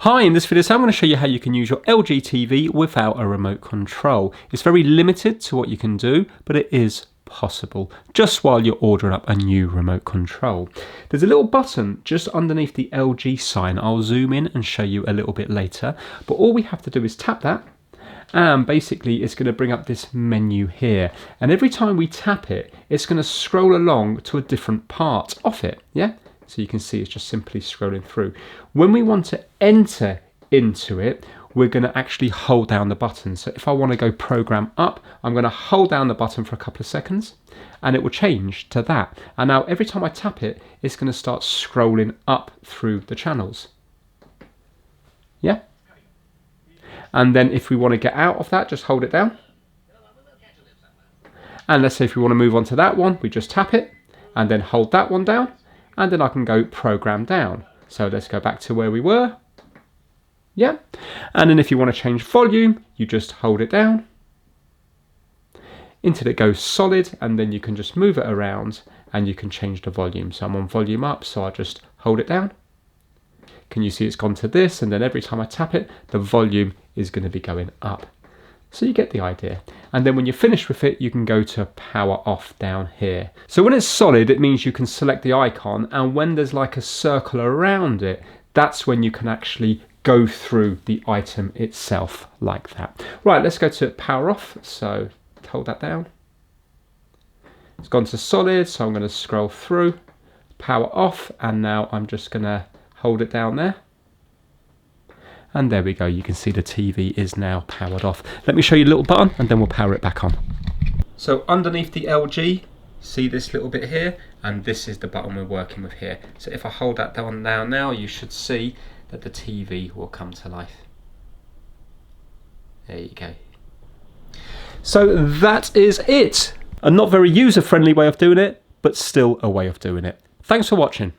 Hi, in this video I'm going to show you how you can use your LG TV without a remote control. It's very limited to what you can do, but it is possible, just while you're ordering up a new remote control. There's a little button just underneath the LG sign. I'll zoom in and show you a little bit later, but all we have to do is tap that, and basically it's going to bring up this menu here, and every time we tap it, it's going to scroll along to a different part of it. So you can see it's just simply scrolling through. When we want to enter into it, we're going to actually hold down the button. So if I want to go program up, I'm going to hold down the button for a couple of seconds and it will change to that. And now every time I tap it, it's going to start scrolling up through the channels. Yeah? And then if we want to get out of that, just hold it down. And let's say if we want to move on to that one, we just tap it and then hold that one down. And then I can go program down. So let's go back to where we were. Yeah. And then if you want to change volume, you just hold it down until it goes solid, and then you can just move it around and you can change the volume. So I'm on volume up, so I just hold it down. Can you see it's gone to this? And then every time I tap it, the volume is going to be going up. So you get the idea. And then when you're finished with it, you can go to power off down here. So when it's solid, it means you can select the icon, and when there's like a circle around it, that's when you can actually go through the item itself like that. Right, let's go to power off. So hold that down. It's gone to solid, so I'm going to scroll through, power off, and now I'm just going to hold it down there. And there we go, you can see the TV is now powered off. Let me show you a little button and then we'll power it back on. So underneath the LG, see this little bit here? And this is the button we're working with here. So if I hold that down now, you should see that the TV will come to life. There you go. So that is it. A not very user-friendly way of doing it, but still a way of doing it. Thanks for watching.